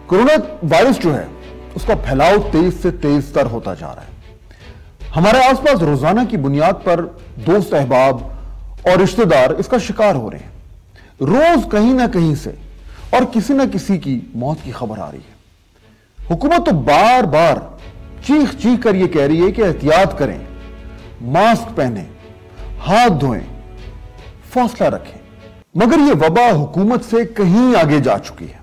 Corona virus जो है उसका फैलाव तेज से तेज तर होता जा रहा है। हमारे आसपास रोजाना की बुनियाद पर दोस्त अहबाब और रिश्तेदार इसका शिकार हो रहे हैं। रोज कहीं ना कहीं से और किसी ना किसी की मौत की खबर आ रही है। हुकूमत तो बार बार चीख चीख कर यह कह रही है कि एहतियात करें, मास्क पहने, हाथ धोएं, फासला रखें, मगर यह वबा हुकूमत से कहीं आगे जा चुकी है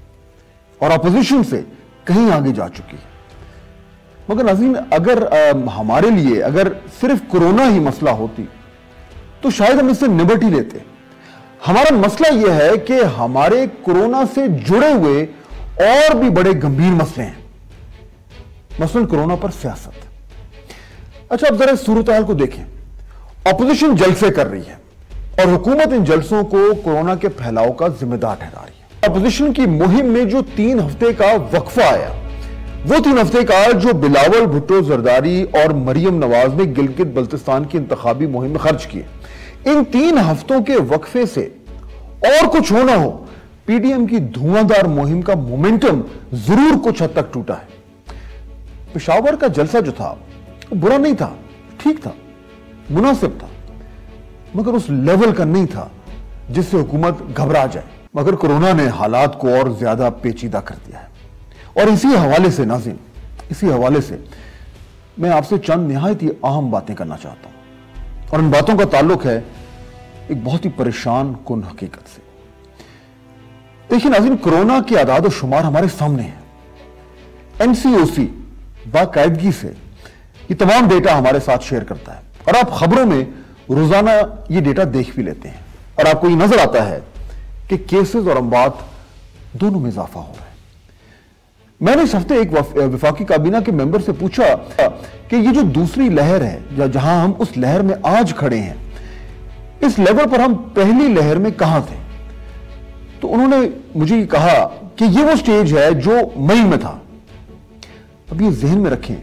और अपोजिशन से कहीं आगे जा चुकी है। मगर नाज़रीन, अगर हमारे लिए अगर सिर्फ कोरोना ही मसला होती तो शायद हम इससे निबट ही लेते। हमारा मसला यह है कि हमारे कोरोना से जुड़े हुए और भी बड़े गंभीर मसले हैं, मसलन कोरोना पर सियासत। अच्छा, अब जरा सूरत हाल को देखें। अपोजिशन जलसे कर रही है और हुकूमत इन जलसों को कोरोना के फैलाव का जिम्मेदार ठहरा रही है। अपोजिशन की मुहिम में जो 3 हफ्ते का वक्फा आया, वो 3 हफ्ते का जो बिलावल भुट्टो जरदारी और मरियम नवाज ने गिलगित बल्तिस्तान की इंतखाबी मुहिम में खर्च किए, इन 3 हफ्तों के वक्फे से और कुछ हो ना हो, पीडीएम की धुआंधार मुहिम का मोमेंटम जरूर कुछ हद तक टूटा है। पेशावर का जलसा जो था वो बुरा नहीं था, ठीक था, मुनासिब था, मगर उस लेवल का नहीं था जिससे हुकूमत घबरा जाए। मगर कोरोना ने हालात को और ज्यादा पेचीदा कर दिया है और इसी हवाले से नाज़रीन, इसी हवाले से मैं आपसे चंद निहायत ही अहम बातें करना चाहता हूं और इन बातों का ताल्लुक है एक बहुत ही परेशान कुन हकीकत से। देखिए नाज़रीन, कोरोना के आदाद शुमार हमारे सामने है। एनसीओसी बाकायदगी से ये तमाम डेटा हमारे साथ शेयर करता है और आप खबरों में रोजाना ये डेटा देख भी लेते हैं और आपको ये नजर आता है कि केसेस और अमवात दोनों में इजाफा हो रहा है। मैंने इस हफ्ते एक वफाकी काबीना के मेंबर से पूछा कि ये जो दूसरी लहर है, या जहां हम उस लहर में आज खड़े हैं, इस लेवल पर हम पहली लहर में कहां थे? तो उन्होंने मुझे कहा कि ये वो स्टेज है जो मई में था। अब ये जहन में रखें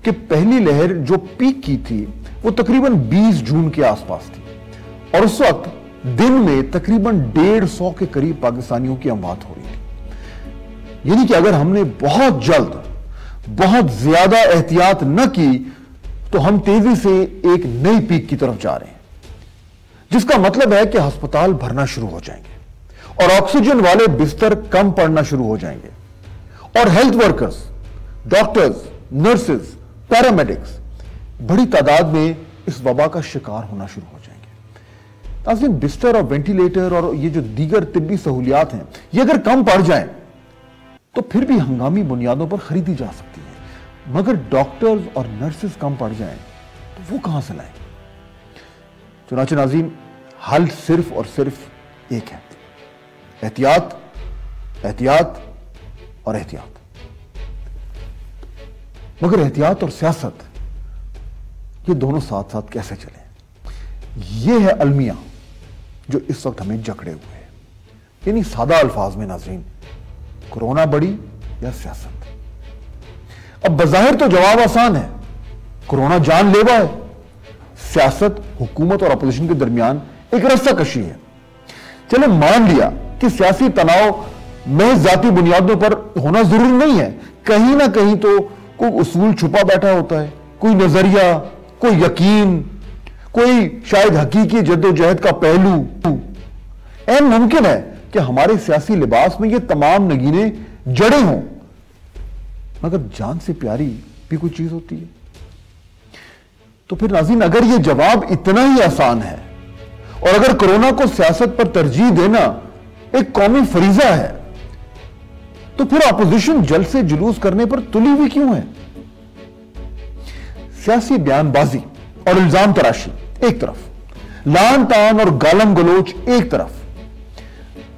कि पहली लहर जो पीक की थी वो तकरीबन 20 जून के आसपास थी और उस वक्त दिन में तकरीबन 150 के करीब पाकिस्तानियों की अमवात हो रही थी। यानी कि अगर हमने बहुत जल्द, बहुत ज्यादा एहतियात न की तो हम तेजी से एक नई पीक की तरफ जा रहे हैं, जिसका मतलब है कि अस्पताल भरना शुरू हो जाएंगे और ऑक्सीजन वाले बिस्तर कम पड़ना शुरू हो जाएंगे और health workers, doctors, nurses, paramedics बड़ी तादाद में इस वबा का शिकार होना शुरू हो जाएंगे। नाज़रीन, बिस्तर और वेंटिलेटर और ये जो दीगर तिब्बी सहूलियात हैं, ये अगर कम पड़ जाएं तो फिर भी हंगामी बुनियादों पर खरीदी जा सकती है, मगर डॉक्टर्स और नर्सेज कम पड़ जाएं तो वो कहां से लाएं? चुनाचे नाज़रीन, हल सिर्फ और सिर्फ एक है, एहतियात, एहतियात और एहतियात। मगर एहतियात और सियासत ये दोनों साथ साथ कैसे चले? ये है अलमिया जो इस वक्त हमें जकड़े हुए है। यानी सादा अल्फाज में नाज़रीन, कोरोना बड़ी या सियासत? अब बज़ाहिर तो जवाब आसान है, कोरोना जानलेवा है, सियासत हुकूमत और अपोजिशन के दरमियान एक रस्सा कशी है। चलो मान लिया कि सियासी तनाव महज जाती बुनियादों पर होना जरूरी नहीं है, कहीं ना कहीं तो कोई उसूल छुपा बैठा होता है, कोई नजरिया, कोई यकीन, कोई शायद हकीकी जद्दोजहद का पहलू। ऐन मुमकिन है कि हमारे सियासी लिबास में ये तमाम नगीनें जड़े हों, मगर जान से प्यारी भी कोई चीज होती है। तो फिर नाज़रीन, अगर ये जवाब इतना ही आसान है और अगर कोरोना को सियासत पर तरजीह देना एक कौमी फरीजा है, तो फिर अपोजिशन जल्द से जुलूस करने पर तुली हुई क्यों है? सियासी बयानबाजी और इल्जाम तराशी एक तरफ, लान तान और गालम गलोच एक तरफ।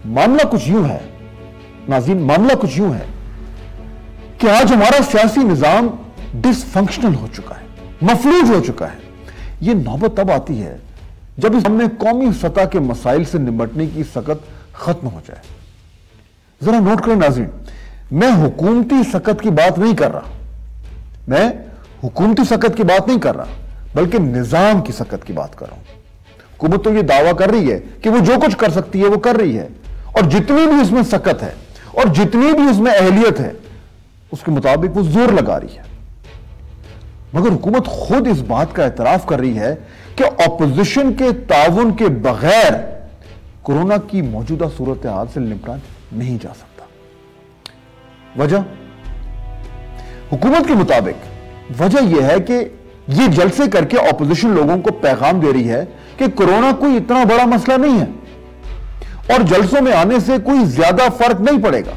मामला कुछ यूं है नाज़रीन, मामला कुछ यूं है कि आज हमारा सियासी निजाम डिसफंक्शनल हो चुका है, मफलूज हो चुका है। यह नौबत तब आती है जब इस हमने कौमी सतह के मसाइल से निपटने की सकत खत्म हो जाए। जरा नोट करें नाज़रीन, मैं हुकूमती सकत की बात नहीं कर रहा, मैं हुकूमती सकत की बात नहीं कर रहा, बल्कि निजाम की सकत की बात कर रहा हूं। हुकूमत तो यह दावा कर रही है कि वो जो कुछ कर सकती है वो कर रही है और जितनी भी इसमें सकत है और जितनी भी उसमें अहलियत है उसके मुताबिक वो जोर लगा रही है। मगर हुकूमत खुद इस बात का एतराफ कर रही है कि ऑपोजिशन के ताउन के बगैर कोरोना की मौजूदा सूरत हाल से निपटा नहीं जा सकता। वजह हुकूमत के मुताबिक वजह यह है कि यह जलसे करके ऑपोजिशन लोगों को पैगाम दे रही है कि कोरोना कोई इतना बड़ा मसला नहीं है और जलसों में आने से कोई ज्यादा फर्क नहीं पड़ेगा।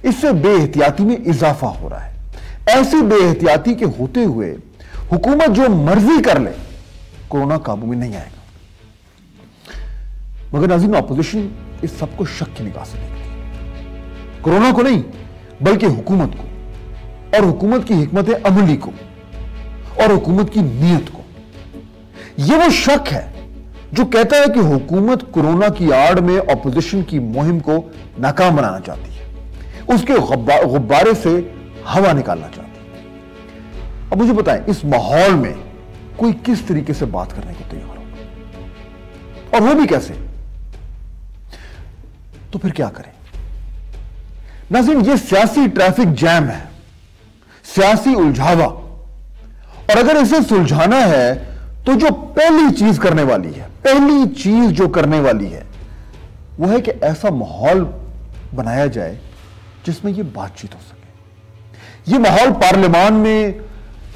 इससे बेएहतियाती में इजाफा हो रहा है। ऐसी बेएहतियाती के होते हुए हुकूमत जो मर्जी कर ले, कोरोना काबू में नहीं आएगा। मगर नाज़रीन, ऑपोजिशन इस सबको शक की निगाह से देखती है, कोरोना को नहीं बल्कि हुकूमत को और हुकूमत की हिकमत अमली को और हुकूमत की नीयत को। यह वो शक है जो कहता है कि हुकूमत कोरोना की आड़ में ऑपोजिशन की मुहिम को नाकाम बनाना चाहती है, उसके गुब्बारे से हवा निकालना चाहती है। अब मुझे बताएं, इस माहौल में कोई किस तरीके से बात करने को तैयार होगा, और वो भी कैसे? तो फिर क्या करें? नाज़रीन, ये सियासी ट्रैफिक जैम है, सियासी उलझावा, और अगर इसे सुलझाना है तो जो पहली चीज करने वाली है, पहली चीज जो करने वाली है वो है कि ऐसा माहौल बनाया जाए जिसमें यह बातचीत हो सके। यह माहौल पार्लियामान में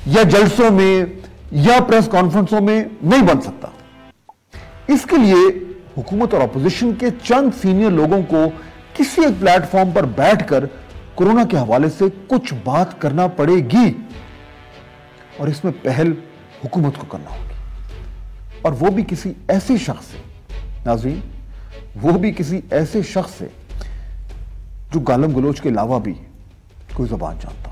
या जलसों में या प्रेस कॉन्फ्रेंसों में नहीं बन सकता। इसके लिए हुकूमत और अपोजिशन के चंद सीनियर लोगों को किसी एक प्लेटफॉर्म पर बैठकर कोरोना के हवाले से कुछ बात करना पड़ेगी, और इसमें पहल हुकूमत को करना होगी, और वो भी किसी ऐसे शख्स से, नाज़रीन, वो भी किसी ऐसे शख्स से जो गालम गलोच के अलावा भी कोई ज़बान जानता।